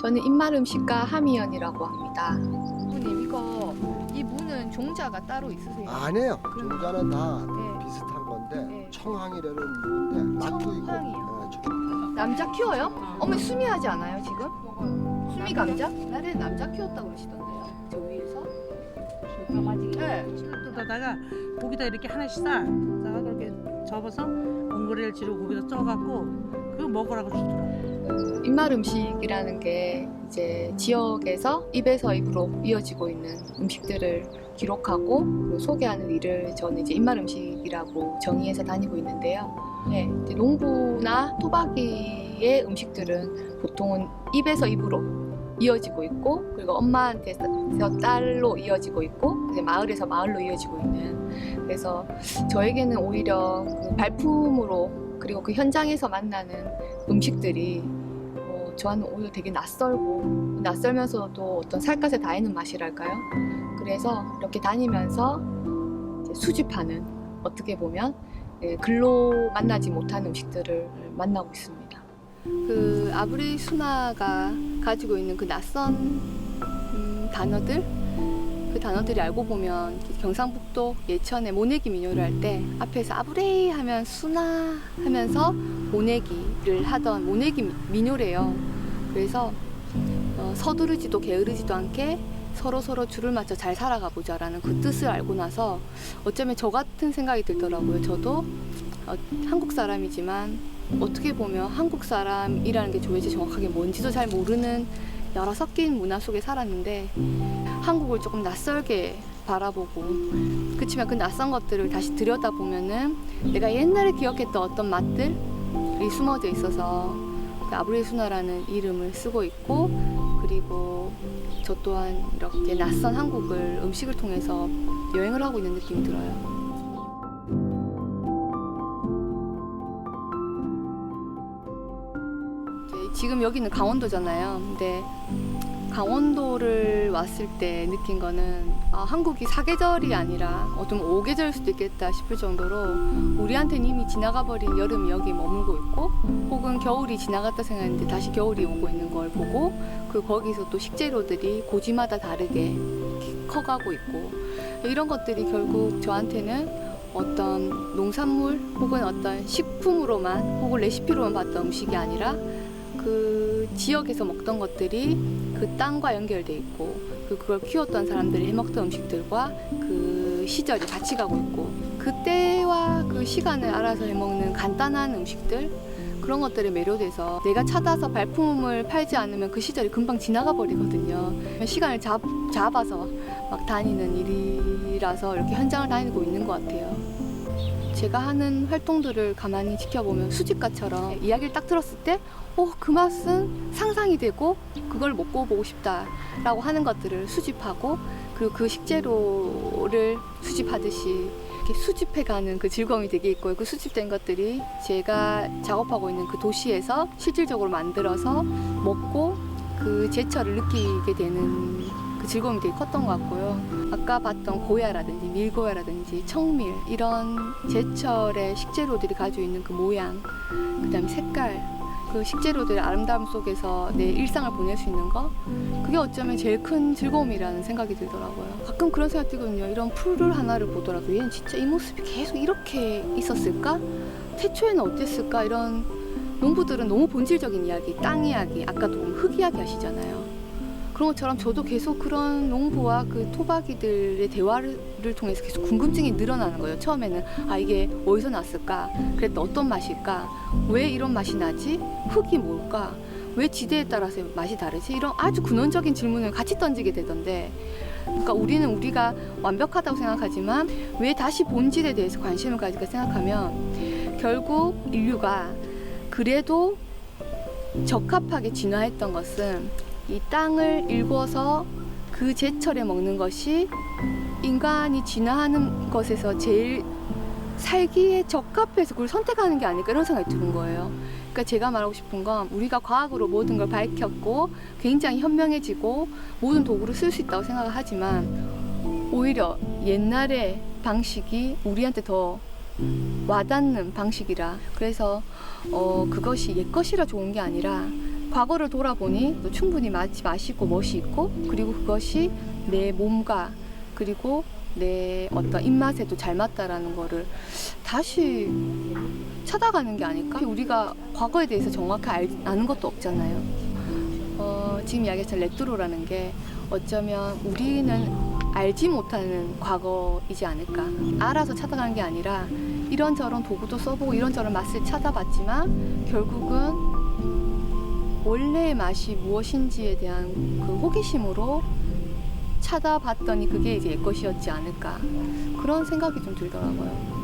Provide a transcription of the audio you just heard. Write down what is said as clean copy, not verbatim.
저는 입맛음식가 하미연이라고 합니다. 부모님 이 무는 종자가 따로 있으세요? 아니에요. 종자는 다 네. 비슷한 건데 네. 청항이라는 무인데 맛도 있고. 청항이요? 네, 남자 키워요? 어머니 수미하지 않아요 지금? 먹어요. 수미 감자? 옛날에 남자 키웠다고 그러시던데요. 저 위에서? 네. 뜯어다가 고기다 이렇게 하나씩 싸다가 그렇게 접어서 엉거리를 지르고 고기다 쪄갖고 그거 먹으라고 주더라고요. 입맛음식이라는 게 이제 지역에서 입에서 입으로 이어지고 있는 음식들을 기록하고 그리고 소개하는 일을 저는 이제 입맛음식이라고 정의해서 다니고 있는데요. 네, 이제 농부나 토박이의 음식들은 보통은 입에서 입으로 이어지고 있고 그리고 엄마한테서 딸로 이어지고 있고 이제 마을에서 마을로 이어지고 있는, 그래서 저에게는 오히려 그 발품으로 그리고 그 현장에서 만나는 음식들이 저한테 오히려 되게 낯설고 낯설면서도 어떤 살갗에 닿이는 맛이랄까요? 그래서 이렇게 다니면서 이제 수집하는, 어떻게 보면 글로 만나지 못한 음식들을 만나고 있습니다. 그 아브레 수나가 가지고 있는 그 낯선 단어들, 그 단어들이 알고 보면 경상북도 예천에 모내기 민요를 할 때 앞에서 아브레 하면 수나 하면서 모내기를 하던 모내기 민요래요. 그래서 서두르지도 게으르지도 않게 서로 줄을 맞춰 잘 살아가 보자라는 그 뜻을 알고 나서 어쩌면 저 같은 생각이 들더라고요. 저도 한국 사람이지만 어떻게 보면 한국 사람이라는 게 도대체 정확하게 뭔지도 잘 모르는 여러 섞인 문화 속에 살았는데 한국을 조금 낯설게 바라보고, 그렇지만 그 낯선 것들을 다시 들여다보면은 내가 옛날에 기억했던 어떤 맛들이 숨어져 있어서 그 아브레 수나라는 이름을 쓰고 있고, 그리고 저 또한 이렇게 낯선 한국을 음식을 통해서 여행을 하고 있는 느낌이 들어요. 지금 여기는 강원도잖아요. 근데 강원도를 왔을 때 느낀 거는 한국이 사계절이 아니라 좀 5계절일 수도 있겠다 싶을 정도로 우리한테는 이미 지나가 버린 여름이 여기 머물고 있고, 혹은 겨울이 지나갔다 생각했는데 다시 겨울이 오고 있는 걸 보고, 거기서 또 식재료들이 고지마다 다르게 커가고 있고, 이런 것들이 결국 저한테는 어떤 농산물 혹은 어떤 식품으로만 혹은 레시피로만 봤던 음식이 아니라 그 지역에서 먹던 것들이 그 땅과 연결돼 있고 그걸 키웠던 사람들이 해먹던 음식들과 그 시절이 같이 가고 있고, 그때와 그 시간을 알아서 해먹는 간단한 음식들, 그런 것들에 매료돼서 내가 찾아서 발품을 팔지 않으면 그 시절이 금방 지나가 버리거든요. 시간을 잡아서 막 다니는 일이라서 이렇게 현장을 다니고 있는 것 같아요. 제가 하는 활동들을 가만히 지켜보면 수집가처럼 이야기를 딱 들었을 때 그 맛은 상상이 되고 그걸 먹고 보고 싶다라고 하는 것들을 수집하고, 그리고 그 식재료를 수집하듯이 이렇게 수집해가는 그 즐거움이 되게 있고요. 그 수집된 것들이 제가 작업하고 있는 그 도시에서 실질적으로 만들어서 먹고 그 제철을 느끼게 되는 그 즐거움이 되게 컸던 것 같고요. 아까 봤던 고야라든지 밀고야라든지 청밀, 이런 제철의 식재료들이 가지고 있는 그 모양, 그 다음에 색깔, 그 식재료들의 아름다움 속에서 내 일상을 보낼 수 있는 거, 그게 어쩌면 제일 큰 즐거움이라는 생각이 들더라고요. 가끔 그런 생각 들거든요. 이런 풀을 하나를 보더라도 얘는 진짜 이 모습이 계속 이렇게 있었을까? 태초에는 어땠을까? 이런 농부들은 너무 본질적인 이야기, 땅 이야기, 아까도 보면 흙 이야기 하시잖아요. 그런 것처럼 저도 계속 그런 농부와 그 토박이들의 대화를 통해서 계속 궁금증이 늘어나는 거예요. 처음에는 이게 어디서 났을까? 그랬더니 어떤 맛일까? 왜 이런 맛이 나지? 흙이 뭘까? 왜 지대에 따라서 맛이 다르지? 이런 아주 근원적인 질문을 같이 던지게 되던데, 그러니까 우리가 완벽하다고 생각하지만 왜 다시 본질에 대해서 관심을 가질까 생각하면 결국 인류가 그래도 적합하게 진화했던 것은 이 땅을 일궈서 그 제철에 먹는 것이 인간이 진화하는 것에서 제일 살기에 적합해서 그걸 선택하는 게 아닐까, 이런 생각이 드는 거예요. 그러니까 제가 말하고 싶은 건 우리가 과학으로 모든 걸 밝혔고 굉장히 현명해지고 모든 도구를 쓸 수 있다고 생각을 하지만 오히려 옛날의 방식이 우리한테 더 와닿는 방식이라, 그래서 그것이 옛것이라 좋은 게 아니라 과거를 돌아보니 또 충분히 맛있고 멋이 있고 그리고 그것이 내 몸과 그리고 내 어떤 입맛에도 잘 맞다라는 거를 다시 찾아가는 게 아닐까? 우리가 과거에 대해서 정확히 아는 것도 없잖아요. 지금 이야기했던 레트로라는 게 어쩌면 우리는 알지 못하는 과거이지 않을까. 알아서 찾아가는 게 아니라 이런저런 도구도 써보고 이런저런 맛을 찾아봤지만 결국은 원래의 맛이 무엇인지에 대한 그 호기심으로 찾아봤더니 그게 이제 내 것이었지 않을까. 그런 생각이 좀 들더라고요.